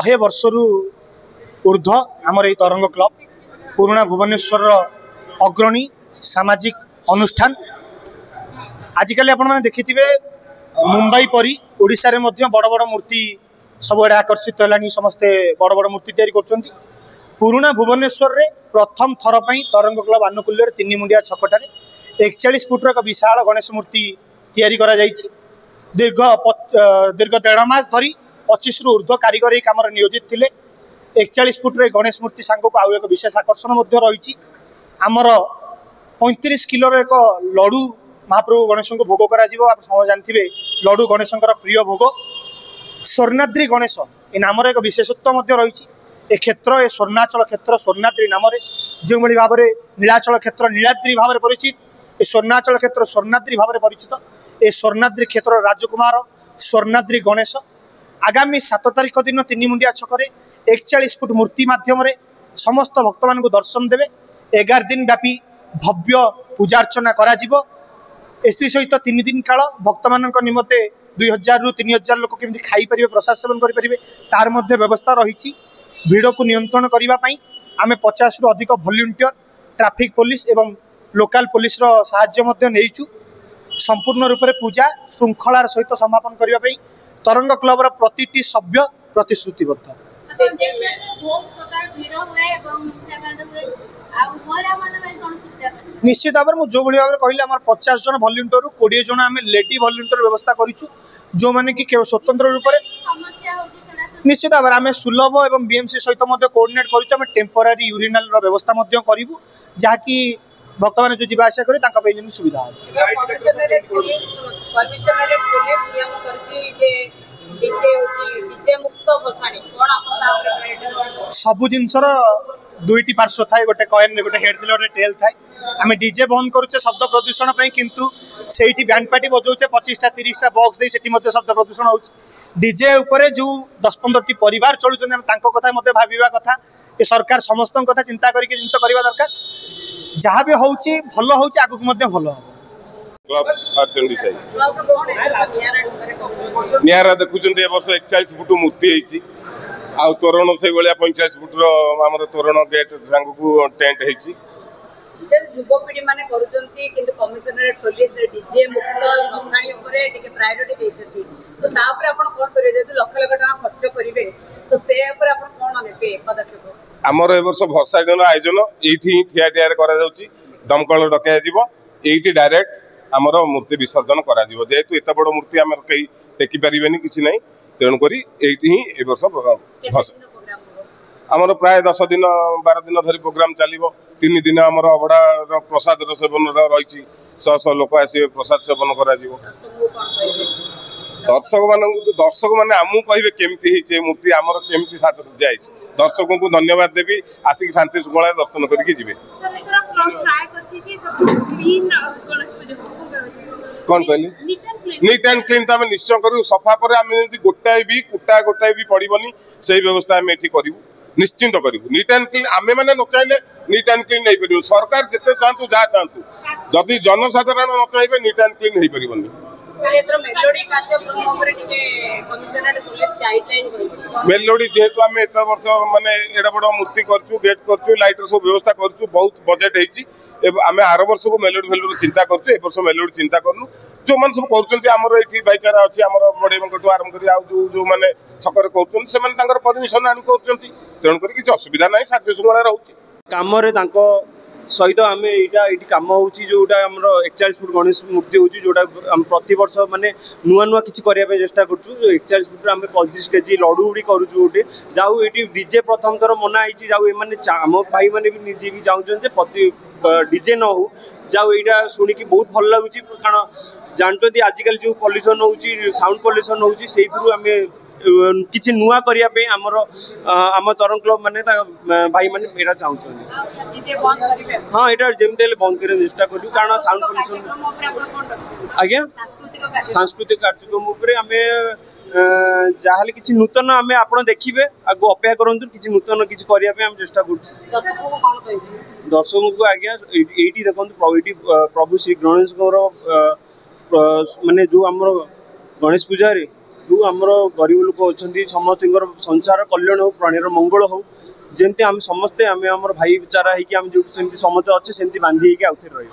100 वर्षरू ऊर्ध्व आमर ये तरंग क्लब पुराणा भुवनेश्वर अग्रणी सामाजिक अनुष्ठान आजिकल आपण मैंने देखिथिबे मुंबई परी ओडिशा रे मध्य बड़ बड़ मूर्ति सबुआड़े आकर्षित है समस्ते बड़ बड़ मूर्ति तैयारी कर पुराणा भुवनेश्वर रे प्रथम थर पर तरंग क्लब आनुकूल्य 3 मुंडिया छकटारे 41 फुट्र एक विशाल गणेश मूर्ति तैयारी करा जायछि। दीर्घ 1.5 मास धरी 25 रु ऊर्ध्व कारीगर ये काम नियोजित थिले। 41 फुट्र गणेश मूर्ति सांग को आउ एक विशेष आकर्षण रही आमर 35 किलो एक लडू महाप्रभु गणेश को भोग करा आप जानते लडू गणेश प्रिय भोग स्वर्णाद्री गणेश ये नाम एक विशेषत्व रही ए क्षेत्र ए स्वर्णाचल क्षेत्र स्वर्णाद्री नाम जो भाव में नीलाचल क्षेत्र नीलाद्री भाव में परिचित ए स्वर्णाचल क्षेत्र स्वर्णाद्री भाव में परिचित ए स्वर्णाद्री क्षेत्र राजकुमार स्वर्णाद्री गणेश आगामी 7 तारिख दिन 3 मुंडिया छकरे 41 फुट मूर्ति माध्यम समस्त भक्त मान दर्शन देवे 11 दिन व्यापी भव्य पूजार्चना करा सहित 3 दिन काल भक्त मान निमते 2000 रु 3000 लोक केमती खाई पारे प्रसाद सेवन करेंगे तार मध्य व्यवस्था रही भीड़ को नियंत्रण करने आम 50 रु अधिक वॉलंटियर ट्रैफिक पुलिस एवं लोकल पुलिस साहाय्य नहींचु संपूर्ण रूप से पूजा श्रृंखलार सहित समापन करने तरंग क्लबर प्रति सभ्य प्रतिश्रुतिबद्ध। निश्चित भाव में जो भाव में कहले 50 जन वॉलंटियर 20 जन आम लेडी वॉलंटियर व्यवस्था करूँ जो मैंने कि स्वतंत्र रूप से निश्चित भाव में सुलभ एवं बीएमसी सहित कोऑर्डिनेट करूँ टेम्पोरारी यूरिनाल व्यवस्था करूँ जहाँकि भक्त मैंने जो जीवासा करें सुविधा सबु जिनसर दुईटी पार्श्व थाए गोटे कॉइन गोटे हेड गोटे टेल थाए आम डीजे बंद करुचे शब्द प्रदूषण किंतु सेठी बैंड पार्टी बजाऊे 25टा 30टा बॉक्स दे सेठी मध्य शब्द प्रदूषण हो डीजे उपरे जो 10-15टी परिवार चलुचन कथा मत भाविबा कथा ये सरकार समस्त कथा चिंता करके जिनस करबा दरकार जहाँ भी होउची भल होउची आगु मध्य भल हो नियारा देखुଛନ୍ତି ए वर्ष 41 फुट मूर्ति ହେଇଛି आ तोरण से भाया 45 फुट्र आम तोरण गेट सांग को टेंट ହେଇଛି युवपीढ़ी माने करूचंती किंतु कमिशनरेट पुलिस डीजे मुक्त भसाणी ऊपर टिके प्रायोरिटी देचंती तो ता ऊपर आपण कोन करिवे जदि लाख लाख टका खर्च करिवे तो से ऊपर आपण कोन नेबे पदक्षेप आमर ए वर्ष भसाणी आयोजन एठी ठिया ठिया करा जाउची दमकल डका जीवो एठी डायरेक्ट आमर मूर्ति विसर्जन करा जीवो जेतु एत बड़ मूर्ति आमर कई टेकी परिबेनी किछि नै तेणु करी एठी ही ए वर्ष आमर प्राय 10 दिन 12 दिन धरी प्रोग्राम चलिबो 3 दिन आमर अबड़ा प्रसाद सेवन रही 100 लोक आसवे प्रसाद सेवन करा जीवो दर्शक माने आमु कहिबे केमती हिचे मूर्ति आमर केमती साज सज्जा हिचे दर्शकों को धन्यवाद देबी आसिक शांति सुगला दर्शन करके जिवे कौन कहली नीट एंड क्लीन तो निश्चय करूँ सफा पर आम गोटाए भी गोटाए भी पड़ोनी से व्यवस्था आम ये करूँ निश्चिंत करूँ नीट एंड क्लीन आम मैंने न चाहिए नीट एंड क्लीन नहीं पार सरकार जिते चाहतु जहाँ चाहतु जदि जनसाधारण न चाहिए नीट एंड क्लीन हो पार मेलोडी जेहेतु आम एत वर्ष माने एडा बड़ मूर्ति करछु गेट करछु लाइटर सब व्यवस्था करछु बहुत बजेट हेछि आम आर वर्ष को मेलोडी फेलोडी चिंता करछु ए वर्ष मेलोडी चिंता करनु जो मान सब करछन्ती हमर एठी भाईचारा अछि हमर बडेमकटू आरंभ करी आ जो माने छकर करछन से माने तांकर परमिशन आनी करछन्ती तेन करी किछ असुविधा नाही शांति सुगला रहउछि काम रे तांको सहित आम यहाँ कम होटा आम 41 फुट गणेश मूर्ति हो जोटा प्रति वर्ष माने नुआ नुआ किसी करने चेष्टा करूँ 41 फुट आम 35 केजी लडू गुड़ी करूँ गोटे जाऊ ये डीजे प्रथम थर मना होती जाऊ आम भाई मैंने भी निजे भी चाहते प्रति डीजे न हो जाऊ यहाँ शुणिकी बहुत भल लगुच कारण जानते आजिकल जो पॉल्यूशन हो साउंड पॉल्यूशन हो आम किसी नुआ करने आम तरंग क्लब माने भाई मैंने यहाँ चाहते हाँ यहाँ जमी बंद कर चेष्टा करूँ कारण साउंड पॉल्यूशन आज्ञा सांस्कृतिक कार्यक्रम आम जहाँ किसी नूतन आम आप देखिए आगे अपेक्षा करूँ किसी नूतन किसी करने चेष्टा कर दर्शकों को आज्ञा ये देखो प्रभु श्री गणेश माने जो आम गणेश पूजा जो आमर गरीब लोक अच्छा समस्त संसार कल्याण हो प्राणीर मंगल हो जमती आम समस्ते आम भाईचारा होमती समस्ते अच्छे सेमती बांधी आउ थे रही।